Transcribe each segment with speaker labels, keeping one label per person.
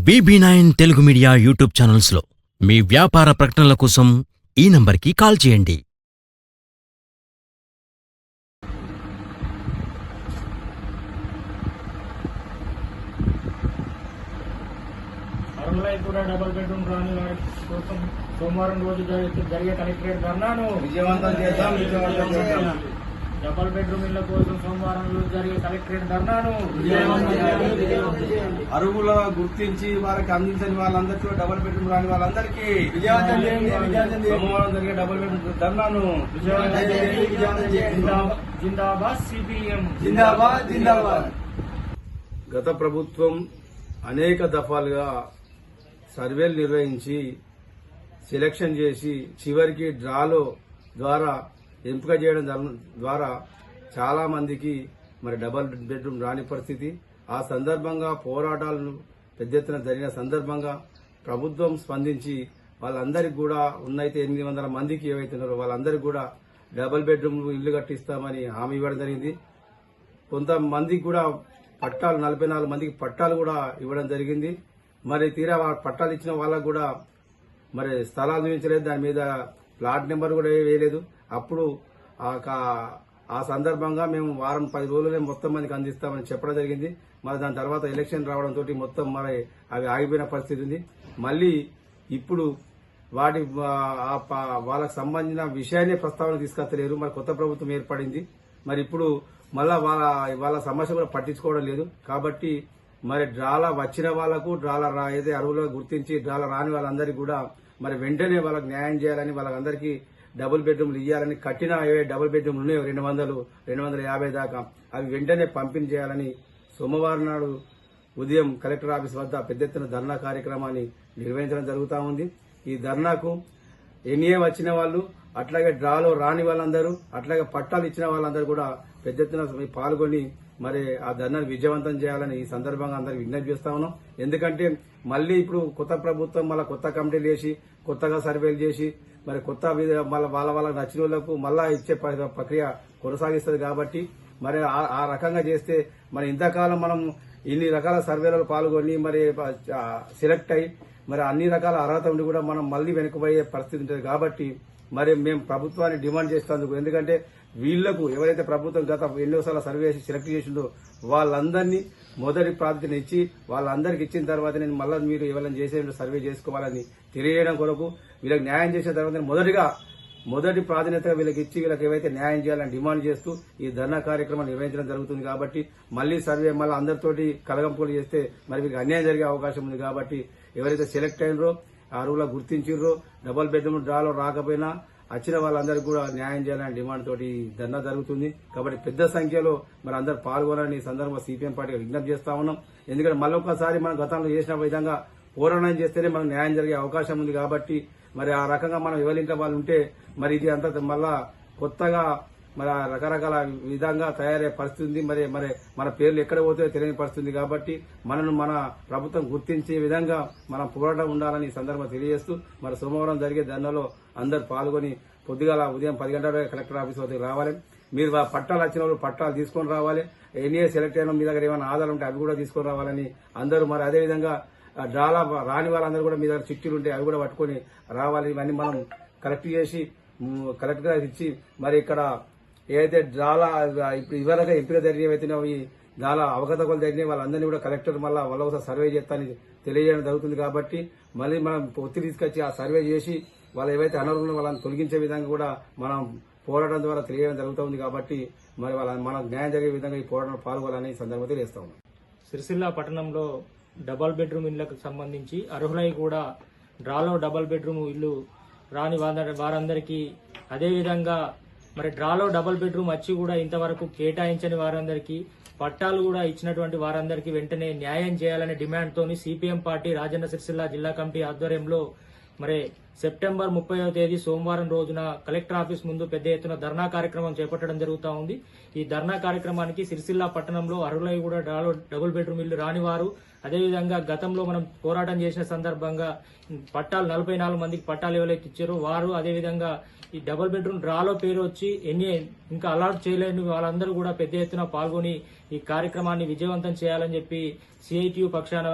Speaker 1: BB9 Telugu media YouTube ఛానల్స్లో మీ వ్యాపార ప్రకటనల కోసం ఈ నంబర్కి కాల్ చేయండి.
Speaker 2: కూడా డబుల్ బెడ్రూమ్ రాని వారి కోసం సోమవారం రోజు జరిగే కలెక్టరేట్ ధర్నాను
Speaker 3: విజయవంతం చేద్దాం.
Speaker 2: డబుల్ బెడ్రూమ్ ఇళ్ల కోసం సోమవారం రోజు జరిగే కలెక్టరేట్ ధర్నాను
Speaker 3: అరువుల గుర్తించి వారికి అందించని వాళ్ళందరికీ డబుల్ బెడ్రూమ్ రాని వాళ్ళందరికీ విజయవంతం చేయండి. సోమవారం జరిగే డబుల్ బెడ్రూమ్ ధర్నాను
Speaker 2: జిందాబాద్ సిపిఎం
Speaker 3: జిందాబాద్ జిందాబాద్. గత ప్రభుత్వం అనేక దఫాలుగా సర్వేలు నిర్వహించి సెలక్షన్ చేసి చివరికి డ్రాలో ద్వారా ఎంపిక చేయడం ద్వారా చాలా మందికి మరి డబుల్ బెడ్రూమ్ రాని పరిస్థితి. ఆ సందర్భంగా పోరాటాలను పెద్ద ఎత్తున జరిగిన సందర్భంగా ప్రభుత్వం స్పందించి వాళ్ళందరికీ కూడా ఉన్నైతే 800 మందికి ఏవైతే ఉన్నారో వాళ్ళందరికీ కూడా డబుల్ బెడ్రూమ్ ఇల్లు కట్టిస్తామని హామీ ఇవ్వడం జరిగింది. కొంతమందికి కూడా పట్టాలు 44 మందికి పట్టాలు కూడా ఇవ్వడం జరిగింది. మరి తీరా పట్టాలు ఇచ్చిన వాళ్ళకు కూడా మరి స్థలాలు చూపించలేదు, దాని మీద ప్లాట్ నెంబర్ కూడా వేయలేదు. అప్పుడు ఆ సందర్భంగా మేము వారం 10 రోజులే మొత్తం మందికి అందిస్తామని చెప్పడం జరిగింది. మరి దాని తర్వాత ఎలక్షన్ రావడంతో మొత్తం మరి అవి ఆగిపోయిన పరిస్థితి ఉంది. మళ్ళీ ఇప్పుడు వాళ్ళకు సంబంధించిన విషయాన్ని ప్రస్తావన తీసుకొస్తలేరు. మరి కొత్త ప్రభుత్వం ఏర్పడింది. మరి ఇప్పుడు మళ్ళా వాళ్ళ సమస్య కూడా పట్టించుకోవడం లేదు. కాబట్టి మరి డ్రాల వచ్చిన వాళ్లకు ఏదైతే అరువులో గుర్తించి డ్రాల రాని వాళ్ళందరికీ కూడా మరి వెంటనే వాళ్ళకి న్యాయం చేయాలని, వాళ్ళందరికీ డబుల్ బెడ్రూమ్లు ఇవ్వాలని, కట్టిన ఏవే డబుల్ బెడ్రూమ్లు ఉన్నాయో 200-250 దాకా అవి వెంటనే పంపిణీ చేయాలని సోమవారం నాడు ఉదయం కలెక్టర్ ఆఫీస్ వద్ద పెద్ద ఎత్తున ధర్నా కార్యక్రమాన్ని నిర్వహించడం జరుగుతూ ఉంది. ఈ ధర్నాకు ఎన్ఏ వచ్చిన వాళ్ళు, అట్లాగే డ్రాలో రాని వాళ్ళందరూ, అట్లాగే పట్టాలు ఇచ్చిన వాళ్ళందరూ కూడా పెద్ద ఎత్తున పాల్గొని మరి ఆ ధర్నాను విజయవంతం చేయాలని ఈ సందర్భంగా అందరికి విజ్ఞప్తి చేస్తా ఉన్నాం. ఎందుకంటే మళ్లీ ఇప్పుడు కొత్త ప్రభుత్వం మళ్ళీ కొత్త కమిటీలు వేసి కొత్తగా సర్వేలు చేసి మరి కొత్త వాళ్ళకి నచ్చిన వాళ్లకు మళ్ళా ఇచ్చే ప్రక్రియ కొనసాగిస్తుంది. కాబట్టి మరి ఆ రకంగా చేస్తే మరి ఇంతకాలం మనం ఇన్ని రకాల సర్వేలలో పాల్గొని మరి సెలెక్ట్ అయ్యి మరి అన్ని రకాల అర్హత ఉండి కూడా మనం మళ్లీ వెనుకబోయే పరిస్థితి ఉంటుంది. కాబట్టి మరి మేము ప్రభుత్వాన్ని డిమాండ్ చేస్తాందుకు, ఎందుకంటే వీళ్లకు ఎవరైతే ప్రభుత్వం గత ఎన్నోసార్లు సర్వే చేసి సెలెక్ట్ చేసిందో వాళ్ళందరినీ మొదటి ప్రాధాన్యత ఇచ్చి వాళ్ళందరికీ ఇచ్చిన తర్వాత నేను మళ్ళీ మీరు ఎవరైనా చేసే సర్వే చేసుకోవాలని తెలియజేయడం కొరకు వీళ్ళకి న్యాయం చేసిన తర్వాత మొదటి ప్రాధాన్యతగా వీళ్ళకి ఇచ్చి వీళ్ళకి ఏవైతే న్యాయం చేయాలని డిమాండ్ చేస్తూ ఈ ధర్నా కార్యక్రమం నిర్వహించడం జరుగుతుంది. కాబట్టి మళ్లీ సర్వే మళ్ళీ అందరితోటి కలగంపులు చేస్తే మరి వీళ్ళకి అన్యాయం జరిగే అవకాశం ఉంది. కాబట్టి ఎవరైతే సెలెక్ట్ అయినరో అరువులో గుర్తించారో డబుల్ బెడ్రూమ్ డ్రాలో రాకపోయినా వచ్చిన వాళ్ళందరికీ కూడా న్యాయం చేయాలని డిమాండ్ తోటి ధర్నా జరుగుతుంది. కాబట్టి పెద్ద సంఖ్యలో మరి అందరూ పాల్గొనాలని ఈ సందర్భంగా సిపిఎం పార్టీగా విజ్ఞప్తి చేస్తా ఉన్నాం. ఎందుకంటే మళ్ళొకసారి మనం గతంలో చేసిన విధంగా పోరాటం చేస్తేనే మనకు న్యాయం జరిగే అవకాశం ఉంది. కాబట్టి మరి ఆ రకంగా మనం ఎవరింట్లో వాళ్ళు ఉంటే మరి ఇది అంతా మళ్ళా కొత్తగా మరి రకరకాల విధంగా తయారయ్యే పరిస్థితి ఉంది. మరి మన పేర్లు ఎక్కడ పోతాయో తెలియని పరిస్థితి. కాబట్టి మన ప్రభుత్వం గుర్తించే విధంగా మనం పోరాటం ఉండాలని ఈ సందర్భంగా తెలియజేస్తూ మరి సోమవారం జరిగే ధర్నాలో అందరూ పాల్గొని పొద్దుగాల ఉదయం 10 గంటల కలెక్టర్ ఆఫీస్ వద్దకు రావాలి. మీరు పట్టాలు వచ్చిన వాళ్ళు పట్టాలు తీసుకొని రావాలి. ఎన్ఏ సెలెక్ట్ అయిన మీ దగ్గర ఏమైనా ఆధారాలు ఉంటే అవి కూడా తీసుకొని రావాలని అందరూ మరి అదేవిధంగా డ్రాలా రాని వాళ్ళందరూ కూడా మీ దగ్గర చిట్టీలు ఉంటే అవి కూడా పట్టుకొని రావాలి. ఇవన్నీ మనం కలెక్ట్ చేసి కలెక్టర్ గారికి ఇచ్చి మరి ఇక్కడ ఏదైతే డ్రాలా ఇప్పుడు ఇవాళగా ఎంపిక జరిగినవైతున్నాయో ఈ డ్రాలా అవకతవకలు జరిగినాయి వాళ్ళందరినీ కూడా కలెక్టర్ మళ్ళీ వాళ్ళ ఒకసారి సర్వే చేస్తానని తెలియజేయడం జరుగుతుంది. కాబట్టి మళ్ళీ మనం ఒత్తిడి తీసుకొచ్చి ఆ సర్వే చేసి వాళ్ళు ఏవైతే అనర్హులు వాళ్ళని తొలగించే విధంగా కూడా మనం పోరాటం ద్వారా తెలియడం జరుగుతుంది. కాబట్టి మరి మనకు న్యాయం జరిగే విధంగా ఈ పోరాటంలో పాల్గొనాలని సందర్భంగా తెలియజేస్తా ఉన్నాం.
Speaker 2: సిరిసిల్ల పట్టణంలో డబుల్ బెడ్రూమ్ ఇళ్లకు సంబంధించి అర్హులై కూడా డ్రాలో డబుల్ బెడ్రూమ్ ఇల్లు రాని వారందరికీ, అదేవిధంగా మరి డ్రాలో డబుల్ బెడ్రూమ్ వచ్చి కూడా ఇంతవరకు కేటాయించని వారందరికీ, పట్టాలు కూడా ఇచ్చినటువంటి వారందరికీ వెంటనే న్యాయం చేయాలనే డిమాండ్తోని సిపిఎం పార్టీ రాజన్న సిరిసిల్ల జిల్లా కమిటీ ఆధ్వర్యంలో మరి సెప్టెంబర్ 30వ తేదీ సోమవారం రోజున కలెక్టర్ ఆఫీస్ ముందు పెద్ద ఎత్తున ధర్నా కార్యక్రమం చేపట్టడం జరుగుతూ ఉంది. ఈ ధర్నా కార్యక్రమానికి సిరిసిల్ల పట్టణంలో అర్హులై కూడా డబుల్ బెడ్రూమ్ ఇల్లు రానివారు, అదేవిధంగా గతంలో మనం పోరాటం చేసిన సందర్భంగా పట్టాలు 44 మందికి పట్టాలు ఎవరైతే ఇచ్చారో వారు, అదేవిధంగా ఈ డబుల్ బెడ్రూమ్ డ్రాలో పేరు వచ్చి ఇంకా అలాట్ చేయలేని వాళ్ళందరూ కూడా పెద్ద ఎత్తున పాల్గొని ఈ కార్యక్రమాన్ని విజయవంతం చేయాలని చెప్పి సిఐటియు పక్షాన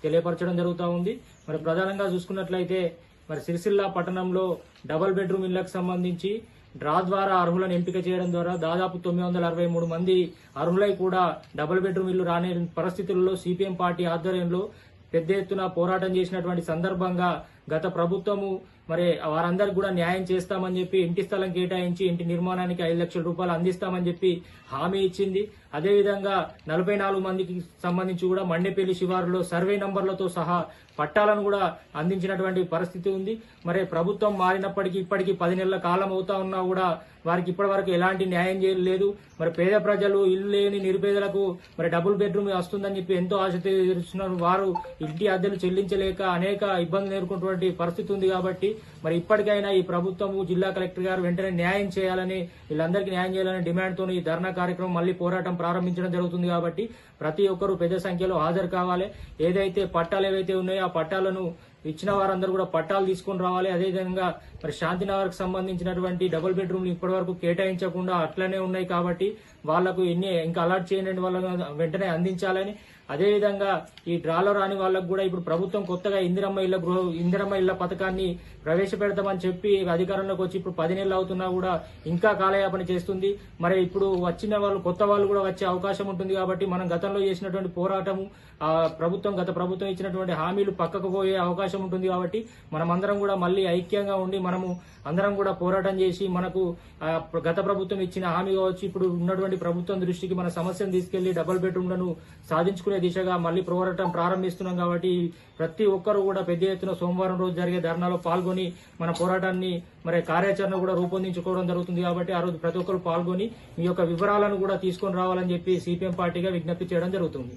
Speaker 2: తెలియపరచడం జరుగుతూ ఉంది. మరి ప్రధానంగా చూసుకున్నట్లయితే మరి సిరిసిల్ల పట్టణంలో డబుల్ బెడ్రూమ్ ఇళ్లకు సంబంధించి డ్రా ద్వారా అర్హులను ఎంపిక చేయడం ద్వారా దాదాపు 963 మంది అర్హులై కూడా డబుల్ బెడ్రూమ్ ఇల్లు రాని పరిస్థితుల్లో సిపిఎం పార్టీ ఆధ్వర్యంలో పెద్ద ఎత్తున పోరాటం చేసినటువంటి సందర్భంగా గత ప్రభుత్వము మరి వారందరికి కూడా న్యాయం చేస్తామని చెప్పి ఇంటి స్థలం కేటాయించి ఇంటి నిర్మాణానికి 5 లక్షల రూపాయలు అందిస్తామని చెప్పి హామీ ఇచ్చింది. అదేవిధంగా 44 మందికి సంబంధించి కూడా మండేపల్లి శివారులో సర్వే నంబర్లతో సహా పట్టాలను కూడా అందించినటువంటి పరిస్థితి ఉంది. మరి ప్రభుత్వం మారినప్పటికీ ఇప్పటికీ 10 నెలల కాలం అవుతా ఉన్నా కూడా వారికి ఇప్పటి వరకు ఎలాంటి న్యాయం చేయలేదు. మరి పేద ప్రజలు, ఇల్లు లేని నిరుపేదలకు మరి డబుల్ బెడ్రూమ్ వస్తుందని చెప్పి ఎంతో ఆశ తీరుస్తున్నారు. వారు ఇంటి అద్దెలు చెల్లించలేక అనేక ఇబ్బందులు ఎదుర్కొన్నటువంటి పరిస్థితి ఉంది. కాబట్టి మరి ఇప్పటికైనా ఈ ప్రభుత్వము, జిల్లా కలెక్టర్ గారు వెంటనే న్యాయం చేయాలని, వీళ్ళందరికీ న్యాయం చేయాలనే డిమాండ్తో ఈ ధర్నా కార్యక్రమం మళ్లీ పోరాటం ప్రారంభించడం జరుగుతుంది. కాబట్టి ప్రతి ఒక్కరూ పెద్ద సంఖ్యలో హాజరు కావాలి. ఏదైతే పట్టాలు ఏవైతే ఉన్నాయో ఆ పట్టాలను ఇచ్చిన వారందరూ కూడా పట్టాలు తీసుకొని రావాలి. అదేవిధంగా మరి శాంతినగర్కు సంబంధించినటువంటి డబుల్ బెడ్రూమ్లు ఇప్పటి వరకు కేటాయించకుండా అట్లనే ఉన్నాయి. కాబట్టి వాళ్లకు ఇంకా అలాట్ చేయని వాళ్ళకు వెంటనే అందించాలని, అదేవిధంగా ఈ డ్రాలో రాని వాళ్ళకు కూడా ఇప్పుడు ప్రభుత్వం కొత్తగా ఇందిరమ్మ ఇళ్ల పథకాన్ని ప్రవేశపెడతామని చెప్పి అధికారంలోకి వచ్చి ఇప్పుడు 10 నెలలు అవుతున్నా కూడా ఇంకా కాలయాపన చేస్తుంది. మరి ఇప్పుడు వచ్చిన వాళ్ళు, కొత్త వాళ్ళు కూడా వచ్చే అవకాశం ఉంటుంది. కాబట్టి మనం గతంలో చేసినటువంటి పోరాటము, గత ప్రభుత్వం ఇచ్చినటువంటి హామీలు పక్కకు పోయే అవకాశం ఉంటుంది. కాబట్టి మనమందరం కూడా మళ్ళీ ఐక్యంగా ఉండి మనము అందరం కూడా పోరాటం చేసి మనకు గత ప్రభుత్వం ఇచ్చిన హామీ కావచ్చు, ఇప్పుడు ఉన్నటువంటి ప్రభుత్వం దృష్టికి మన సమస్యను తీసుకెళ్లి డబుల్ బెడ్రూమ్లను సాధించుకునే దిశగా మళ్ళీ పోరాటం ప్రారంభిస్తున్నాం. కాబట్టి ప్రతి ఒక్కరు కూడా పెద్ద ఎత్తున సోమవారం రోజు జరిగే ధర్నాలో పాల్గొని మన పోరాటాన్ని మరి కార్యాచరణ కూడా రూపొందించుకోవడం జరుగుతుంది. కాబట్టి ఆ రోజు ప్రతి ఒక్కరు పాల్గొని మీ యొక్క వివరాలను కూడా తీసుకొని రావాలని చెప్పి సిపిఎం పార్టీగా విజ్ఞప్తి చేయడం జరుగుతుంది.